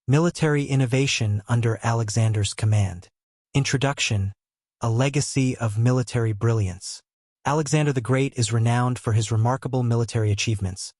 Military innovation under Alexander's command. Introduction, a legacy of military brilliance. Alexander the Great is renowned for his remarkable military achievements,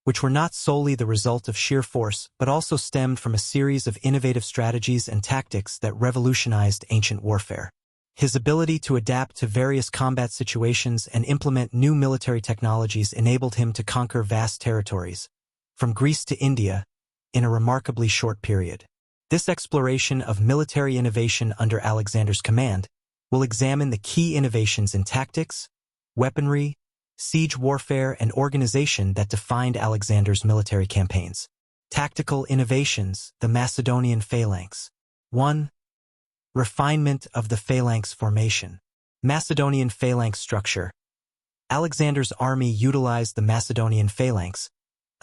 which were not solely the result of sheer force but also stemmed from a series of innovative strategies and tactics that revolutionized ancient warfare. His ability to adapt to various combat situations and implement new military technologies enabled him to conquer vast territories, from Greece to India, in a remarkably short period. This exploration of military innovation under Alexander's command will examine the key innovations in tactics, weaponry, siege warfare, and organization that defined Alexander's military campaigns. Tactical innovations, the Macedonian phalanx. 1. Refinement of the phalanx formation. Macedonian phalanx structure. Alexander's army utilized the Macedonian phalanx,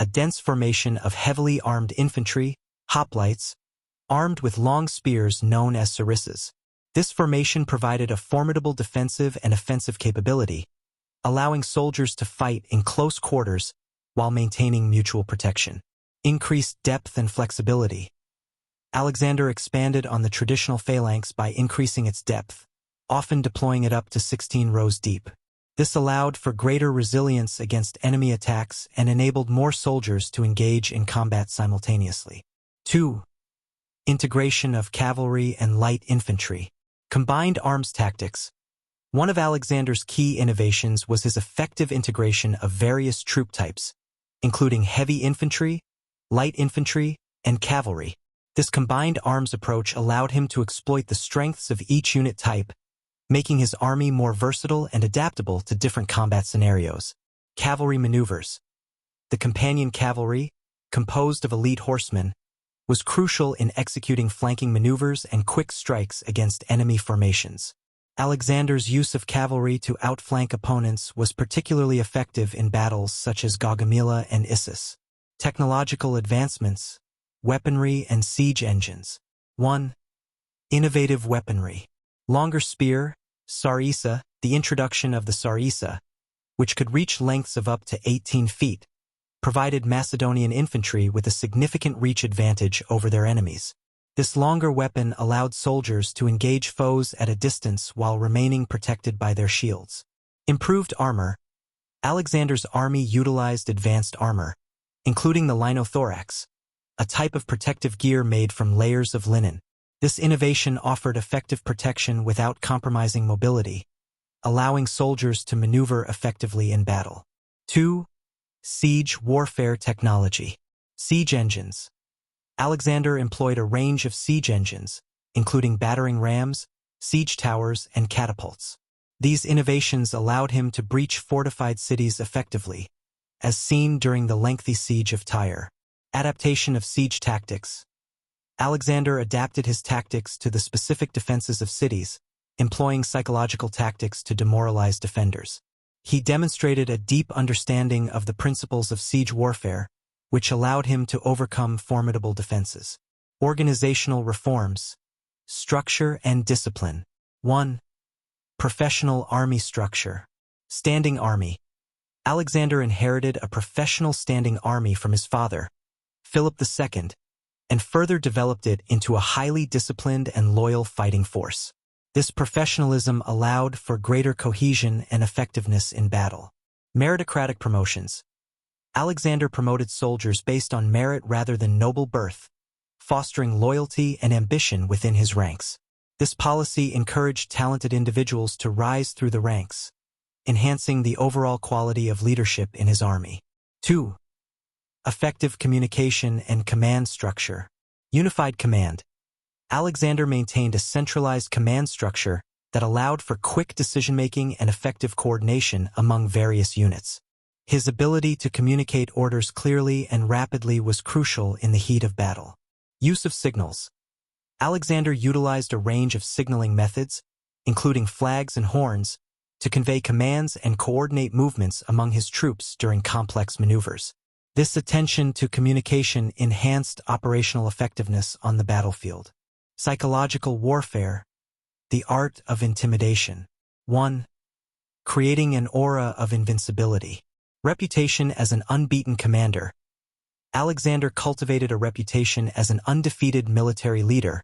a dense formation of heavily armed infantry, hoplites, armed with long spears known as sarissas. This formation provided a formidable defensive and offensive capability, allowing soldiers to fight in close quarters while maintaining mutual protection. Increased depth and flexibility. Alexander expanded on the traditional phalanx by increasing its depth, often deploying it up to 16 rows deep. This allowed for greater resilience against enemy attacks and enabled more soldiers to engage in combat simultaneously. 2. Integration of cavalry and light infantry. Combined arms tactics. One of Alexander's key innovations was his effective integration of various troop types, including heavy infantry, light infantry, and cavalry. This combined arms approach allowed him to exploit the strengths of each unit type, making his army more versatile and adaptable to different combat scenarios. Cavalry maneuvers. The companion cavalry, composed of elite horsemen, was crucial in executing flanking maneuvers and quick strikes against enemy formations. Alexander's use of cavalry to outflank opponents was particularly effective in battles such as Gaugamela and Issus. Technological advancements, weaponry and siege engines. 1. Innovative weaponry. Longer spear, sarissa. The introduction of the sarissa, which could reach lengths of up to 18 feet, provided Macedonian infantry with a significant reach advantage over their enemies. This longer weapon allowed soldiers to engage foes at a distance while remaining protected by their shields. Improved armor. Alexander's army utilized advanced armor, including the linothorax, a type of protective gear made from layers of linen. This innovation offered effective protection without compromising mobility, allowing soldiers to maneuver effectively in battle. 2. Siege warfare technology. Siege engines. Alexander employed a range of siege engines, including battering rams, siege towers, and catapults. These innovations allowed him to breach fortified cities effectively, as seen during the lengthy siege of Tyre. Adaptation of siege tactics. Alexander adapted his tactics to the specific defenses of cities, employing psychological tactics to demoralize defenders. He demonstrated a deep understanding of the principles of siege warfare, which allowed him to overcome formidable defenses. Organizational reforms. Structure and discipline. 1. Professional army structure. Standing army. Alexander inherited a professional standing army from his father, Philip II, and further developed it into a highly disciplined and loyal fighting force. This professionalism allowed for greater cohesion and effectiveness in battle. Meritocratic promotions. Alexander promoted soldiers based on merit rather than noble birth, fostering loyalty and ambition within his ranks. This policy encouraged talented individuals to rise through the ranks, enhancing the overall quality of leadership in his army. 2. Effective communication and command structure. Unified command. Alexander maintained a centralized command structure that allowed for quick decision-making and effective coordination among various units. His ability to communicate orders clearly and rapidly was crucial in the heat of battle. Use of signals. Alexander utilized a range of signaling methods, including flags and horns, to convey commands and coordinate movements among his troops during complex maneuvers. This attention to communication enhanced operational effectiveness on the battlefield. Psychological warfare. The art of intimidation. 1. Creating an aura of invincibility. Reputation as an unbeaten commander. Alexander cultivated a reputation as an undefeated military leader,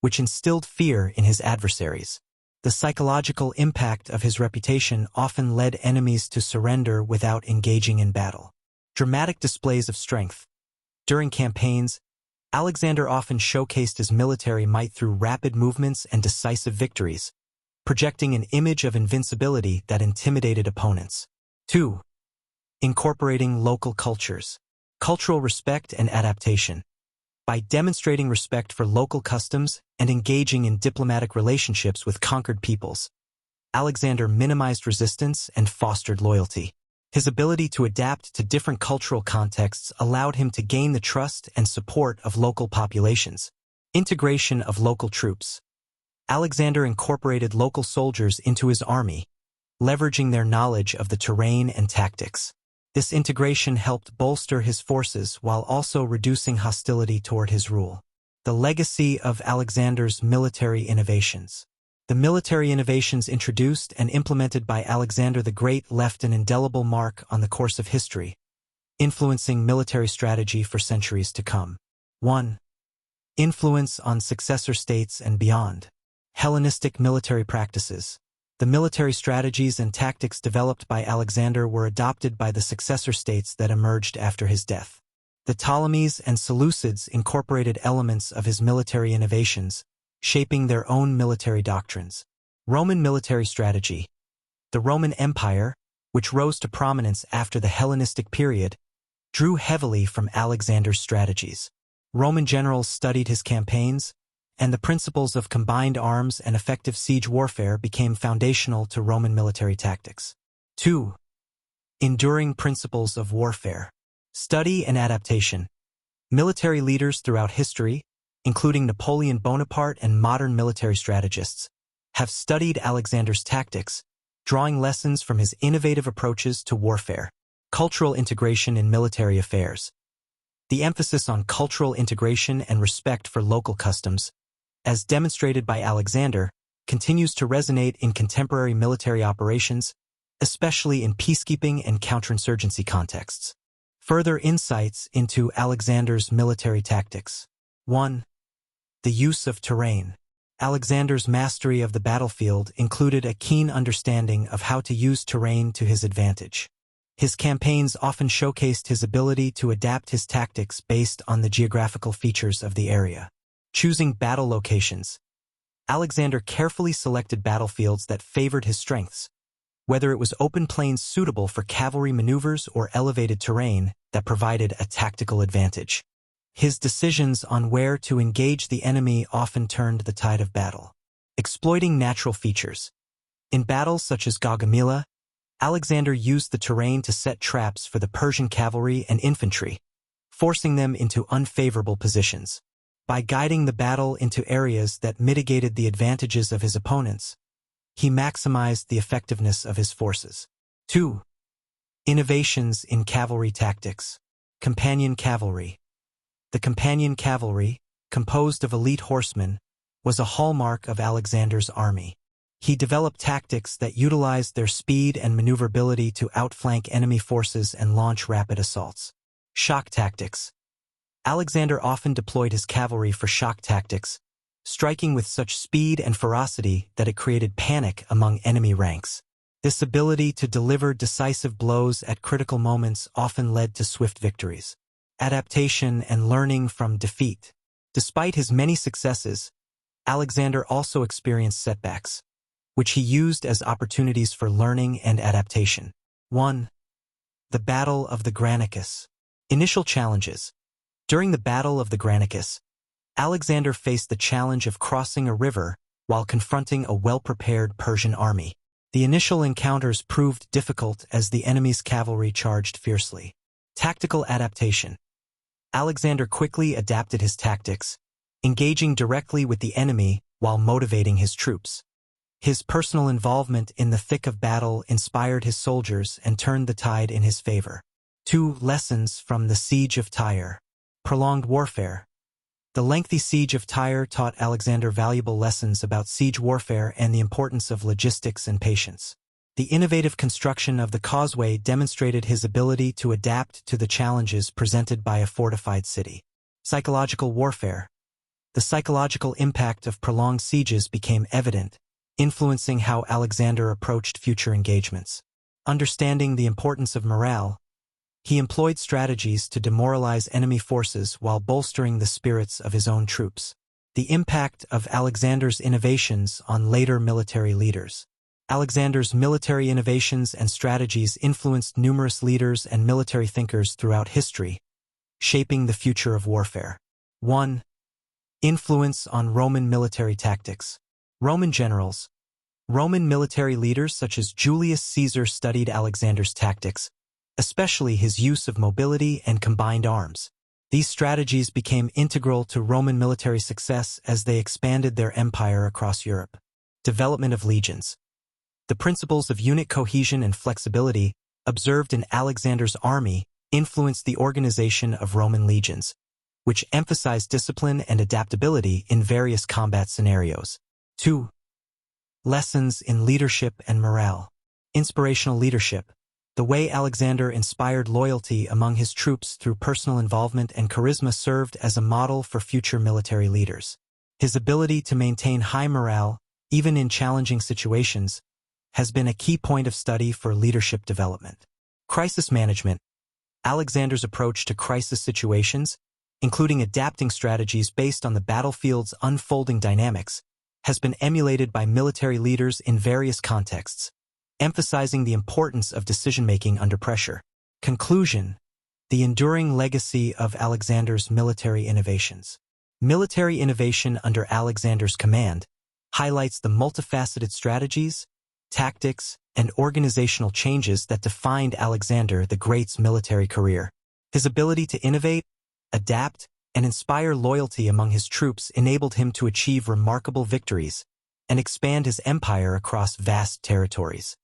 which instilled fear in his adversaries. The psychological impact of his reputation often led enemies to surrender without engaging in battle. Dramatic displays of strength. During campaigns, Alexander often showcased his military might through rapid movements and decisive victories, projecting an image of invincibility that intimidated opponents. 2. Incorporating local cultures. Cultural respect and adaptation. By demonstrating respect for local customs and engaging in diplomatic relationships with conquered peoples, Alexander minimized resistance and fostered loyalty. His ability to adapt to different cultural contexts allowed him to gain the trust and support of local populations. Integration of local troops. Alexander incorporated local soldiers into his army, leveraging their knowledge of the terrain and tactics. This integration helped bolster his forces while also reducing hostility toward his rule. The legacy of Alexander's military innovations. The military innovations introduced and implemented by Alexander the Great left an indelible mark on the course of history, influencing military strategy for centuries to come. 1. Influence on successor states and beyond. Hellenistic military practices. The military strategies and tactics developed by Alexander were adopted by the successor states that emerged after his death. The Ptolemies and Seleucids incorporated elements of his military innovations, shaping their own military doctrines. Roman military strategy. The Roman Empire, which rose to prominence after the Hellenistic period, drew heavily from Alexander's strategies. Roman generals studied his campaigns, and the principles of combined arms and effective siege warfare became foundational to Roman military tactics. 2. Enduring principles of warfare. Study and adaptation. Military leaders throughout history, including Napoleon Bonaparte and modern military strategists, have studied Alexander's tactics, drawing lessons from his innovative approaches to warfare. Cultural integration in military affairs. The emphasis on cultural integration and respect for local customs, as demonstrated by Alexander, continues to resonate in contemporary military operations, especially in peacekeeping and counterinsurgency contexts. Further insights into Alexander's military tactics. 1. The use of terrain. Alexander's mastery of the battlefield included a keen understanding of how to use terrain to his advantage. His campaigns often showcased his ability to adapt his tactics based on the geographical features of the area. Choosing battle locations. Alexander carefully selected battlefields that favored his strengths, whether it was open plains suitable for cavalry maneuvers or elevated terrain that provided a tactical advantage. His decisions on where to engage the enemy often turned the tide of battle. Exploiting natural features. In battles such as Gaugamela, Alexander used the terrain to set traps for the Persian cavalry and infantry, forcing them into unfavorable positions. By guiding the battle into areas that mitigated the advantages of his opponents, he maximized the effectiveness of his forces. 2. Innovations in cavalry tactics. Companion cavalry. The companion cavalry, composed of elite horsemen, was a hallmark of Alexander's army. He developed tactics that utilized their speed and maneuverability to outflank enemy forces and launch rapid assaults. Shock tactics. Alexander often deployed his cavalry for shock tactics, striking with such speed and ferocity that it created panic among enemy ranks. This ability to deliver decisive blows at critical moments often led to swift victories. Adaptation and learning from defeat. Despite his many successes, Alexander also experienced setbacks, which he used as opportunities for learning and adaptation. 1. The Battle of the Granicus. Initial challenges. During the Battle of the Granicus, Alexander faced the challenge of crossing a river while confronting a well-prepared Persian army. The initial encounters proved difficult as the enemy's cavalry charged fiercely. Tactical adaptation. Alexander quickly adapted his tactics, engaging directly with the enemy while motivating his troops. His personal involvement in the thick of battle inspired his soldiers and turned the tide in his favor. 2. Lessons from the Siege of Tyre. Prolonged warfare. The lengthy siege of Tyre taught Alexander valuable lessons about siege warfare and the importance of logistics and patience. The innovative construction of the causeway demonstrated his ability to adapt to the challenges presented by a fortified city. Psychological warfare. The psychological impact of prolonged sieges became evident, influencing how Alexander approached future engagements. Understanding the importance of morale, he employed strategies to demoralize enemy forces while bolstering the spirits of his own troops. The impact of Alexander's innovations on later military leaders. Alexander's military innovations and strategies influenced numerous leaders and military thinkers throughout history, shaping the future of warfare. 1. Influence on Roman military tactics. Roman generals. Roman military leaders such as Julius Caesar studied Alexander's tactics, especially his use of mobility and combined arms. These strategies became integral to Roman military success as they expanded their empire across Europe. Development of legions. The principles of unit cohesion and flexibility observed in Alexander's army influenced the organization of Roman legions, which emphasized discipline and adaptability in various combat scenarios. 2. Lessons in leadership and morale. Inspirational leadership. The way Alexander inspired loyalty among his troops through personal involvement and charisma served as a model for future military leaders. His ability to maintain high morale, even in challenging situations, has been a key point of study for leadership development. Crisis management. Alexander's approach to crisis situations, including adapting strategies based on the battlefield's unfolding dynamics, has been emulated by military leaders in various contexts, emphasizing the importance of decision-making under pressure. Conclusion. The enduring legacy of Alexander's military innovations. Military innovation under Alexander's command highlights the multifaceted strategies, tactics, and organizational changes that defined Alexander the Great's military career. His ability to innovate, adapt, and inspire loyalty among his troops enabled him to achieve remarkable victories and expand his empire across vast territories.